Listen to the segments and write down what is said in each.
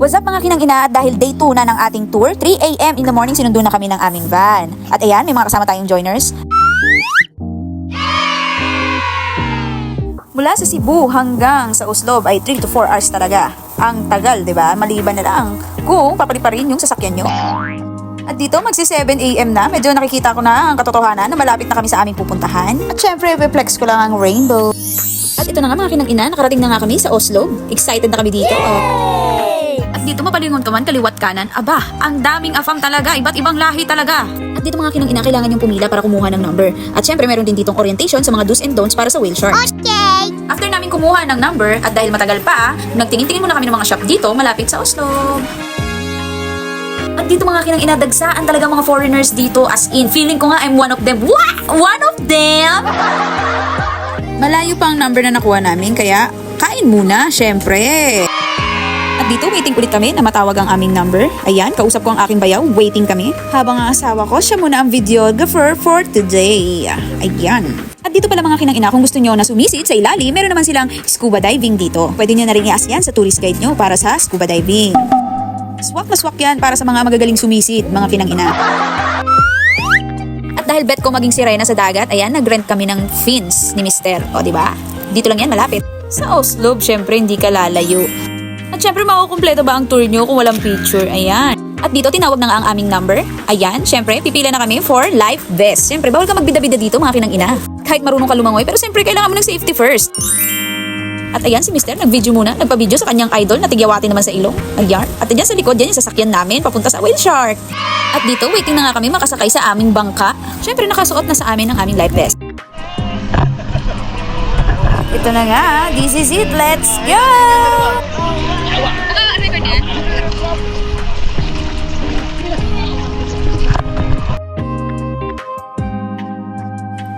What's up mga kinang-ina, dahil day 2 na ng ating tour, 3 AM in the morning sinundo na kami ng aming van. At ayan, may mga kasama tayong joiners. Mula sa Cebu hanggang sa Oslob ay 3 to 4 hours talaga. Ang tagal, di ba? Maliban na lang kung papaliparin yung sasakyan nyo. At dito magsi 7 AM na, medyo nakikita ko na ang katotohanan na malapit na kami sa aming pupuntahan. At syempre, flex ko lang ang rainbow. At ito na nga mga kinang-ina, nakarating na nga kami sa Oslob. Excited na kami dito. At dito mapalingon ka man, kaliwat kanan, aba, ang daming afam talaga, iba't ibang lahi talaga. At dito mga kinang-ina, kailangan yung pumila para kumuha ng number. At syempre meron din ditong orientation sa mga do's and don'ts para sa whale shark. Okay! After namin kumuha ng number, at dahil matagal pa, nagtingin-tingin muna kami ng mga shop dito malapit sa Oslob. At dito mga kinang-ina, dagsaan talaga mga foreigners dito, as in, feeling ko nga I'm one of them. What? One of them? Malayo pa ang number na nakuha namin, kaya kain muna, syempre. At dito, waiting ulit kami na matawag ang aming number. Ayan, kausap ko ang aking bayaw, waiting kami. Habang ang asawa ko, siya muna ang videographer for today. Ayan. At dito pala mga kinang-ina, kung gusto nyo na sumisid sa ilalim, meron naman silang scuba diving dito. Pwede nyo na rin i-ask yan sa tourist guide nyo para sa scuba diving. Swak na swak yan para sa mga magagaling sumisid, mga kinang-ina. At dahil bet ko maging sirena sa dagat, ayan, nag-rent kami ng fins ni Mister. O, diba? Dito lang yan, malapit. Sa Oslob, syempre, hindi ka lalayo. At syempre, makukumpleto ba ang tour nyo kung walang picture? Ayan. At dito, tinawag na nga ang aming number. Ayan, syempre, pipila na kami for life vest. Syempre, bawal ka magbida-bida dito, mga kinang-ina. Kahit marunong ka lumangoy, pero syempre, kailangan mo ng safety first. At ayan, si Mister, nag-video muna, nagpa-video sa kanyang idol na tigyawati naman sa ilong. Ayan. At ayan, sa likod, yan yung sasakyan namin, papunta sa whale shark. At dito, waiting na nga kami makasakay sa aming bangka. Syempre, nakasuot na sa amin ang aming life vest. Ito na nga, this is it, let's go! Record yan?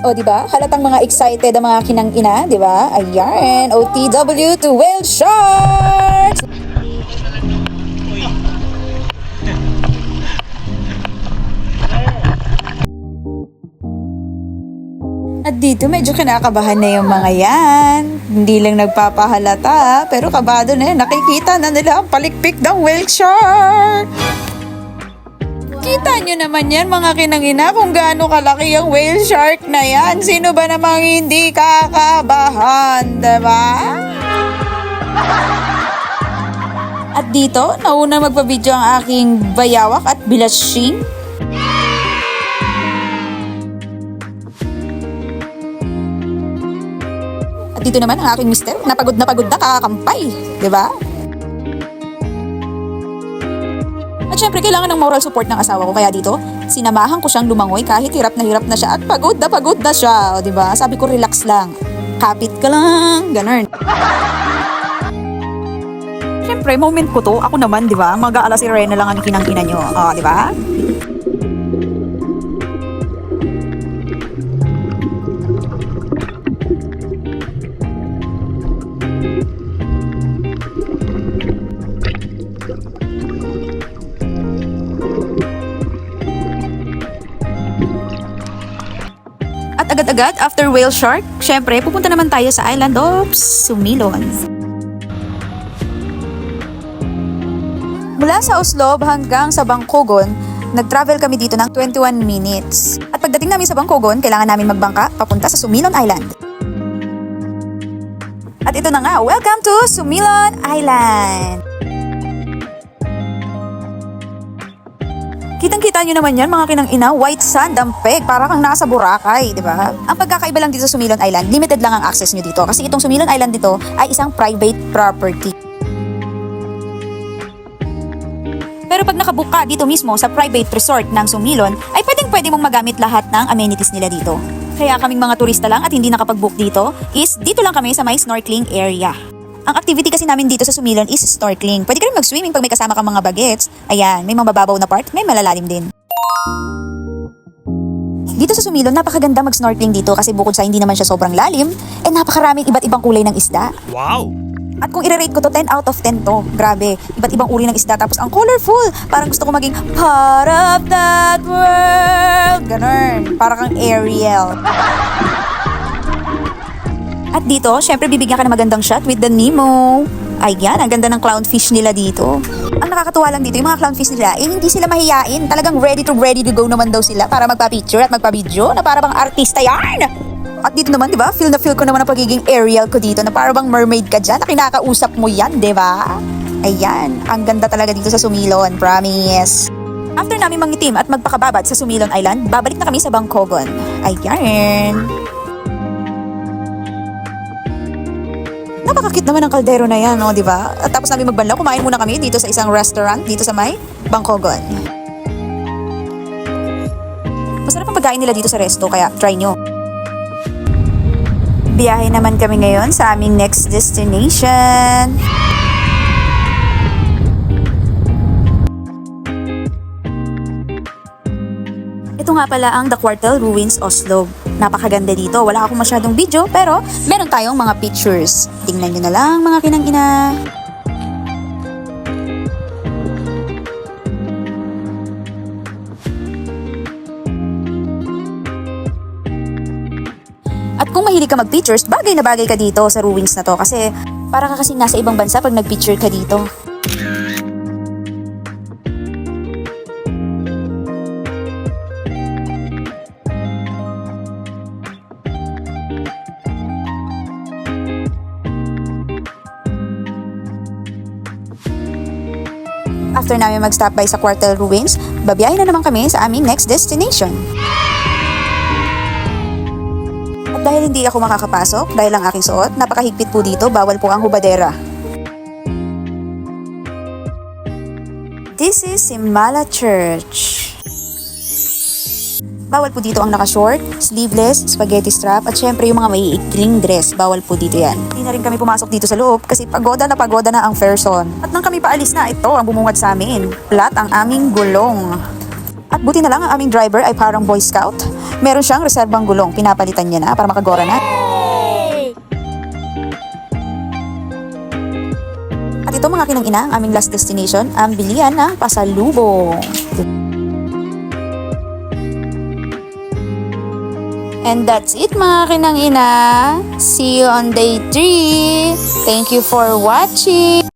O, diba? Halatang mga excited ang mga kinang-ina, diba? Ayan, OTW to whale sharks! At dito, medyo kinakabahan na yung mga yan. Hindi lang nagpapahalata, pero kabado na yan. Nakikita na nila ang palikpik ng whale shark! Kita nyo naman yan mga kinang-ina kung gaano kalaki ang whale shark na yan. Sino ba namang hindi kakabahan, diba? At dito, nauna magpa-video ang aking bayawak at bilashing. At dito naman ang aking mister, napagod na kakakampay, diba? At syempre, kailangan ng moral support ng asawa ko. Kaya dito, sinamahan ko siyang lumangoy kahit hirap na siya at pagod na siya. O, diba? Sabi ko, relax lang. Kapit ka lang. Ganun. Syempre, moment ko to. Ako naman, diba? Mag-aala si Rena lang ang kinang-ina nyo. O, diba? At agad-agad, after whale shark, syempre, pupunta naman tayo sa island of Sumilon. Mula sa Oslob hanggang sa Bangkogon, nag-travel kami dito ng 21 minutes. At pagdating namin sa Bangkogon, kailangan namin magbangka papunta sa Sumilon Island. At ito na nga, welcome to Sumilon Island! Kitang-kita nyo naman yan mga kinang-ina, white sand ang peg, para kang nasa Boracay, di ba? Ang pagkakaiba lang dito sa Sumilon Island, limited lang ang access nyo dito. Kasi itong Sumilon Island dito ay isang private property. Pero pag nakabook ka dito mismo sa private resort ng Sumilon, ay pwede mong magamit lahat ng amenities nila dito. Kaya kaming mga turista lang at hindi nakapag-book dito, is dito lang kami sa may snorkeling area. Ang activity kasi namin dito sa Sumilon is snorkeling. Pwede ka rin mag-swimming pag may kasama kang mga bagets. Ayan, may mga mababaw na part, may malalalim din. Dito sa Sumilon, napakaganda mag-snorkeling dito kasi bukod sa hindi naman siya sobrang lalim, napakaraming iba't ibang kulay ng isda. Wow! At kung i-rate ko to, 10 out of 10 to. Grabe, iba't ibang uri ng isda. Tapos ang colorful. Parang gusto ko maging part of that world. Ganun. Parang kang Ariel. At dito, syempre bibigyan ka ng magandang shot with the Nemo. Ayan, ang ganda ng clownfish nila dito. Ang nakakatuwa lang dito, yung mga clownfish nila, hindi sila mahiyain. Talagang ready to go naman daw sila para magpa-picture at magpa-video na para bang artista yan. At dito naman, di ba, feel na feel ko naman ang pagiging Ariel ko dito na para bang mermaid ka dyan, na kinakausap mo yan, di ba? Ayan, ang ganda talaga dito sa Sumilon, promise. After namin mangitim at magpakababad sa Sumilon Island, babalik na kami sa Bangkogon. Ayan. Napakakit naman ang kaldero na yan, no, di ba? At tapos namin magbanlaw, kumain muna kami dito sa isang restaurant dito sa may Bangkogon. Masarap ang pagkain nila dito sa resto, kaya try nyo. Biyahe naman kami ngayon sa aming next destination. Ito nga pala ang The Quartel Ruins Oslo. Napakaganda dito. Wala akong masyadong video pero meron tayong mga pictures. Tingnan nyo na lang mga kinang-ina. At kung mahilig ka mag-pictures, bagay na bagay ka dito sa ruins na to kasi para ka kasing nasa ibang bansa pag nag-picture ka dito. After namin mag-stop by sa Quartel Ruins, babiyahin na naman kami sa aming next destination. At dahil hindi ako makakapasok, dahil ang aking suot, napakahigpit po dito, bawal po ang hubadera. This is Simala Church. Bawal po dito ang naka-short, sleeveless, spaghetti strap, at syempre yung mga maiikling dress. Bawal po dito yan. Hindi na rin kami pumasok dito sa loob kasi pagoda na ang Ferson. At nang kami paalis na, ito ang bumungad sa amin. Flat ang aming gulong. At buti na lang ang aming driver ay parang Boy Scout. Meron siyang reserbang gulong. Pinapalitan niya na para makagora na. At ito mga kinang-ina, ang aming last destination, ang bilihan ng pasalubong. And that's it mga kinang-ina. See you on day 3. Thank you for watching.